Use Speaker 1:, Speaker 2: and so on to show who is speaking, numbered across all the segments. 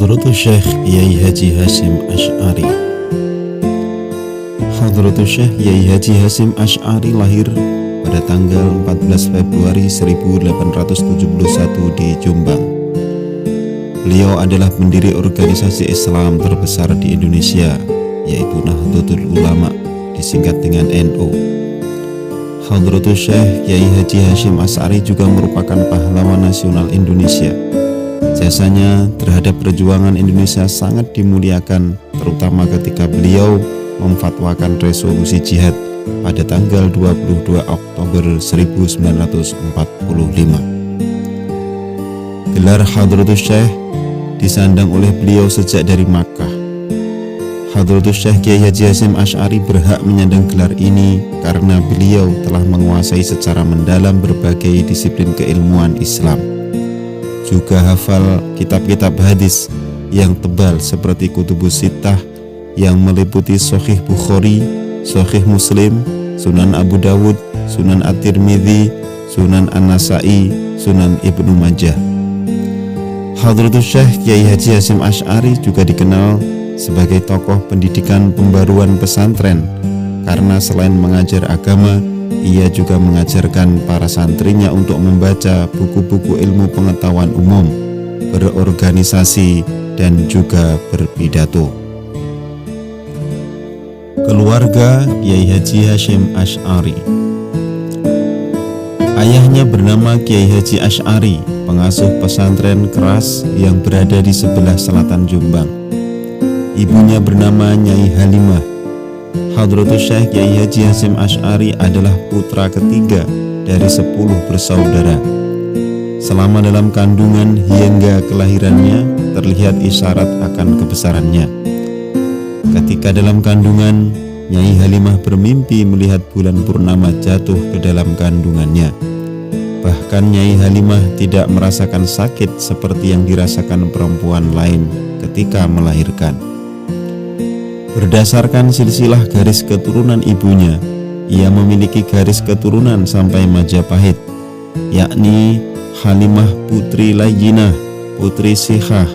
Speaker 1: Hadratus Syekh Kiai Haji Hasyim Asy'ari. Hadratus Syekh Kiai Haji Hasyim Asy'ari lahir pada tanggal 14 Februari 1871 di Jombang. Beliau adalah pendiri organisasi Islam terbesar di Indonesia, yaitu Nahdlatul Ulama, disingkat dengan NU. Hadratus Syekh Kiai Haji Hasyim Asy'ari juga merupakan pahlawan nasional Indonesia. Jasanya terhadap perjuangan Indonesia sangat dimuliakan, terutama ketika beliau memfatwakan resolusi jihad pada tanggal 22 Oktober 1945. Gelar Hadratus Syekh disandang oleh beliau sejak dari Makkah. Hadratus Syekh Kiai Haji Hasyim Asy'ari berhak menyandang gelar ini karena beliau telah menguasai secara mendalam berbagai disiplin keilmuan Islam. Juga hafal kitab-kitab hadis yang tebal seperti Kutubus Sittah yang meliputi Sahih Bukhari, Sahih Muslim, Sunan Abu Dawud, Sunan At-Tirmidzi, Sunan An-Nasa'i, Sunan Ibnu Majah. Hadratus Syekh Kiai Haji Hasyim Asy'ari juga dikenal sebagai tokoh pendidikan pembaruan pesantren karena selain mengajar agama, ia juga mengajarkan para santrinya untuk membaca buku-buku ilmu pengetahuan umum, berorganisasi, dan juga berpidato. Keluarga Kiai Haji Hasyim Asy'ari. Ayahnya bernama Kiai Haji Asy'ari, pengasuh pesantren Keras yang berada di sebelah selatan Jombang. Ibunya bernama Nyai Halimah. Hadratus Syekh Kiai Haji Hasyim Asy'ari adalah putra ketiga dari 10 bersaudara. Selama dalam kandungan hingga kelahirannya terlihat isyarat akan kebesarannya. Ketika dalam kandungan, Nyai Halimah bermimpi melihat bulan purnama jatuh ke dalam kandungannya. Bahkan Nyai Halimah tidak merasakan sakit seperti yang dirasakan perempuan lain ketika melahirkan. Berdasarkan silsilah garis keturunan ibunya, ia memiliki garis keturunan sampai Majapahit, yakni Halimah putri Layyinah, putri Sikhah,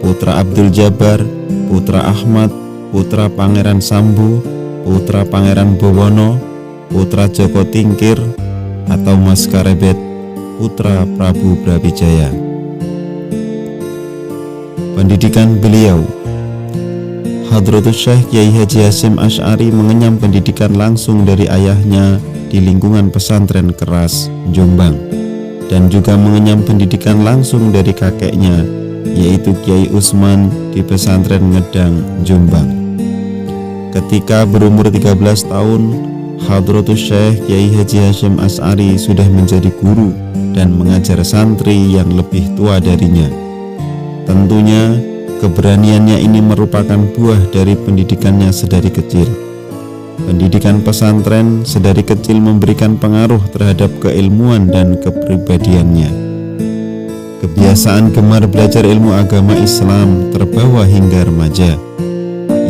Speaker 1: putra Abdul Jabbar, putra Ahmad, putra Pangeran Sambu, putra Pangeran Bowono, putra Joko Tingkir atau Mas Karebet, putra Prabu Brawijaya. Pendidikan beliau. Hadratus Syekh Kiai Haji Hasyim Asy'ari mengenyam pendidikan langsung dari ayahnya di lingkungan pesantren Keras, Jombang, dan juga mengenyam pendidikan langsung dari kakeknya, yaitu Kiai Usman di pesantren Ngedang, Jombang. Ketika berumur 13 tahun, Hadratus Syekh Kiai Haji Hasyim Asy'ari sudah menjadi guru dan mengajar santri yang lebih tua darinya. Tentunya keberaniannya ini merupakan buah dari pendidikannya sedari kecil. Pendidikan pesantren sedari kecil memberikan pengaruh terhadap keilmuan dan kepribadiannya. Kebiasaan gemar belajar ilmu agama Islam terbawa hingga remaja.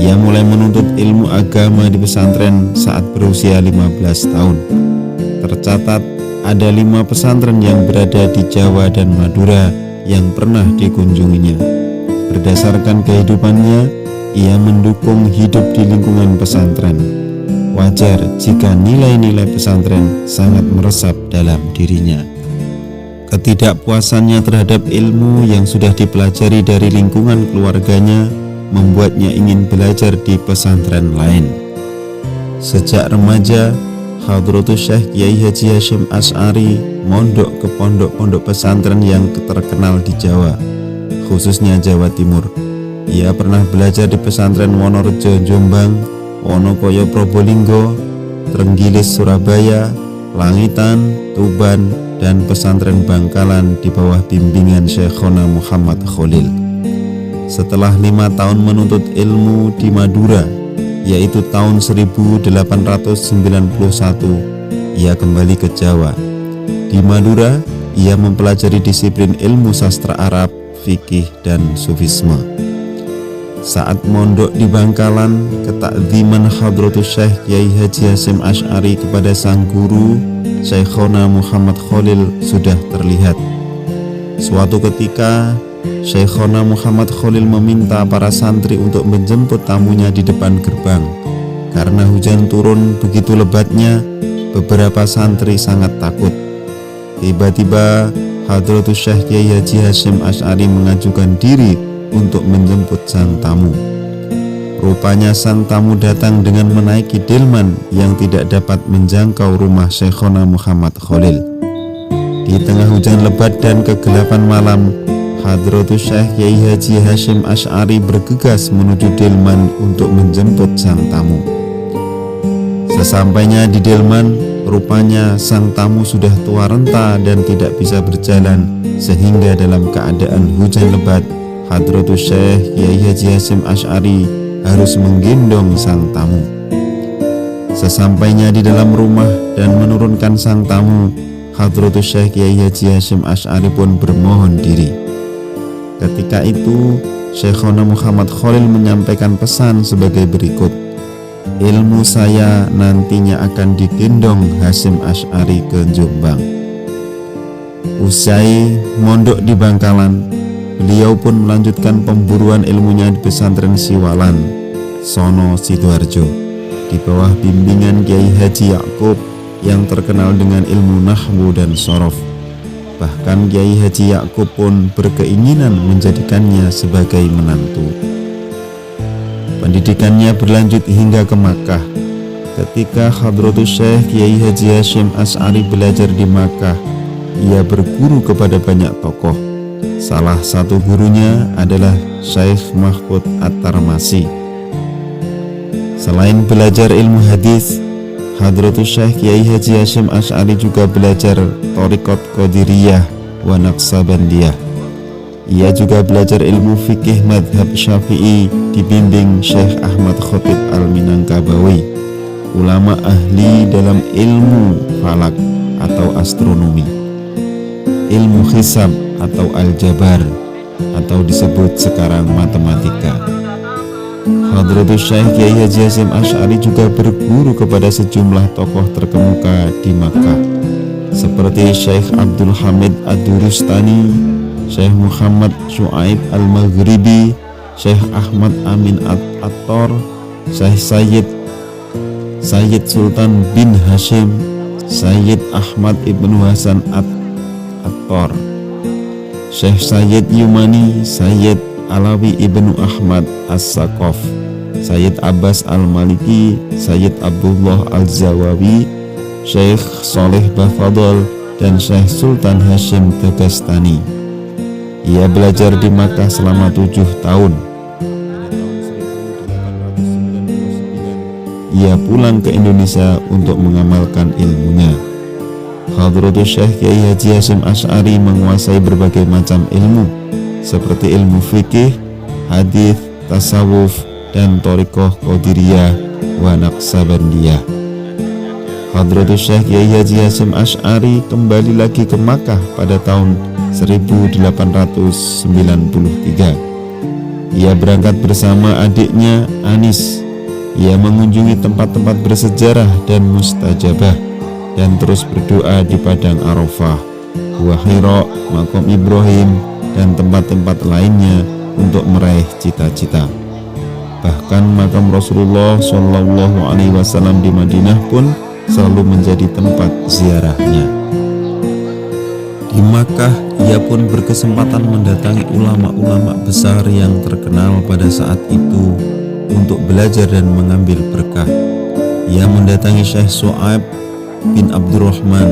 Speaker 1: Ia mulai menuntut ilmu agama di pesantren saat berusia 15 tahun. Tercatat ada 5 pesantren yang berada di Jawa dan Madura yang pernah dikunjunginya. Berdasarkan kehidupannya, ia mendukung hidup di lingkungan pesantren. Wajar jika nilai-nilai pesantren sangat meresap dalam dirinya. Ketidakpuasannya terhadap ilmu yang sudah dipelajari dari lingkungan keluarganya membuatnya ingin belajar di pesantren lain. Sejak remaja, Hadratus Syekh Kiai Haji Hasyim Asy'ari mondok ke pondok-pondok pesantren yang terkenal di Jawa, khususnya Jawa Timur. Ia pernah belajar di pesantren Wonorejo Jombang, Wonokoyo Probolinggo, Trenggilis Surabaya, Langitan, Tuban, dan pesantren Bangkalan di bawah bimbingan Syekhona Muhammad Khalil. Setelah 5 tahun menuntut ilmu di Madura, yaitu tahun 1891, ia kembali ke Jawa. Di Madura, ia mempelajari disiplin ilmu sastra Arab, fikih, dan sufisme. Saat mondok di Bangkalan, ketakziman Hadratus Syekh Kiai Haji Hasyim Asy'ari kepada sang guru Syekhona Muhammad Khalil sudah terlihat. Suatu ketika Syekhona Muhammad Khalil meminta para santri untuk menjemput tamunya di depan gerbang. Karena hujan turun begitu lebatnya, beberapa santri sangat takut. Tiba-tiba Hadratus Syekh Kiai Haji Hasyim Asy'ari mengajukan diri untuk menjemput sang tamu. Rupanya sang tamu datang dengan menaiki delman yang tidak dapat menjangkau rumah Syekhona Muhammad Khalil. Di tengah hujan lebat dan kegelapan malam, Hadratus Syekh Kiai Haji Hasyim Asy'ari bergegas menuju delman untuk menjemput sang tamu. Sesampainya di delman, rupanya sang tamu sudah tua renta dan tidak bisa berjalan, sehingga dalam keadaan hujan lebat, Hadratus Syekh Kiai Haji Hasyim Asy'ari harus menggendong sang tamu. Sesampainya di dalam rumah dan menurunkan sang tamu, Hadratus Syekh Kiai Haji Hasyim Asy'ari pun bermohon diri. Ketika itu, Syekhona Muhammad Khalil menyampaikan pesan sebagai berikut. Ilmu saya nantinya akan digendong Hasyim Asy'ari ke Jombang. Usai mondok di Bangkalan, beliau pun melanjutkan pemburuan ilmunya di pesantren Siwalan, Sono Sidoarjo, di bawah bimbingan Kiai Haji Yakub yang terkenal dengan ilmu nahwu dan shorof. Bahkan Kiai Haji Yakub pun berkeinginan menjadikannya sebagai menantu. Pendidikannya berlanjut hingga ke Makkah. Ketika Hadratus Syekh Kiai Haji Hasyim Asy'ari belajar di Makkah, ia berguru kepada banyak tokoh. Salah satu gurunya adalah Syekh Mahfud At-Tarmasi. Selain belajar ilmu hadis, Hadratus Syekh Kiai Haji Hasyim Asy'ari juga belajar Thariqat Qadiriyah wa Naqsabandiyah. Ia juga belajar ilmu fikih madhab Syafi'i dibimbing Syekh Ahmad Khotib Al-Minangkabawi, ulama ahli dalam ilmu falak atau astronomi, ilmu hisab atau aljabar atau disebut sekarang matematika. Hadratus Syekh Kiai Haji Hasyim Asy'ari juga berguru kepada sejumlah tokoh terkemuka di Makkah seperti Syekh Abdul Hamid Ad-Durustani, Syekh Muhammad Syuaib Al-Maghribi, Syekh Ahmad Amin At-Attor, Syekh Sayyid Sultan bin Hashim, Sayyid Ahmad Ibnu Hasan At-Attor, Syekh Sayyid Yumani, Sayyid Alawi Ibnu Ahmad As-Saqaf, Sayyid Abbas Al-Maliki, Sayyid Abdullah Al-Zawawi, Syekh Soleh Bafadol, dan Syekh Sultan Hashim Dagastani. Ia belajar di Makkah selama 7 tahun. Ia pulang ke Indonesia untuk mengamalkan ilmunya. Hadratus Syekh Kiai Haji Hasyim Asy'ari menguasai berbagai macam ilmu seperti ilmu fikih, hadis, tasawuf, dan Thariqah Qadiriyah wa Naqsabandiyah. Hadratus Syekh Kiai Haji Hasyim Asy'ari kembali lagi ke Makkah pada tahun 1893. Ia berangkat bersama adiknya Anis. Ia mengunjungi tempat-tempat bersejarah dan mustajabah dan terus berdoa di Padang Arafah, Gua Hira, Maqam Ibrahim, dan tempat-tempat lainnya untuk meraih cita-cita. Bahkan makam Rasulullah Shallallahu Alaihi Wasallam di Madinah pun selalu menjadi tempat ziarahnya. Di Makkah, ia pun berkesempatan mendatangi ulama-ulama besar yang terkenal pada saat itu untuk belajar dan mengambil berkah. Ia mendatangi Syekh Su'aib bin Abdurrahman,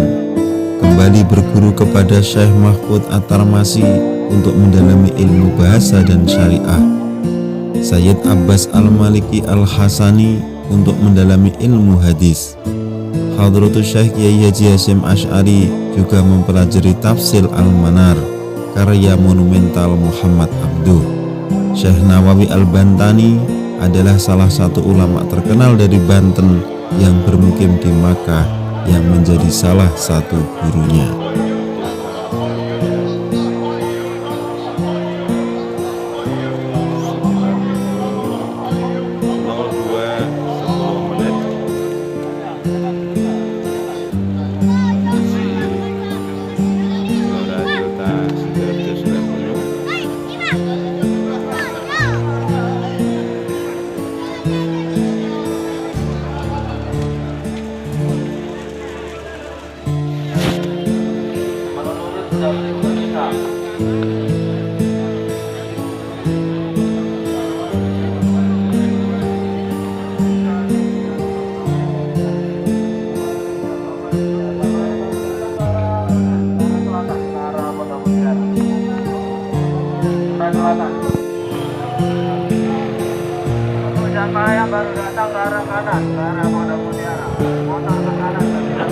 Speaker 1: kembali berguru kepada Syekh Mahfud At-Tarmasi untuk mendalami ilmu bahasa dan syariah, Sayyid Abbas Al-Maliki Al-Hasani untuk mendalami ilmu hadis. Hadratus Syekh Kiai Haji Hasyim Asy'ari juga mempelajari tafsir Al-Manar, karya monumental Muhammad Abduh. Syekh Nawawi Al-Bantani adalah salah satu ulama terkenal dari Banten yang bermukim di Makkah yang menjadi salah satu gurunya.
Speaker 2: Siapa yang baru datang ke arah kanan, ke arah Pondok Mutiara, motor ke kanan ke tidak.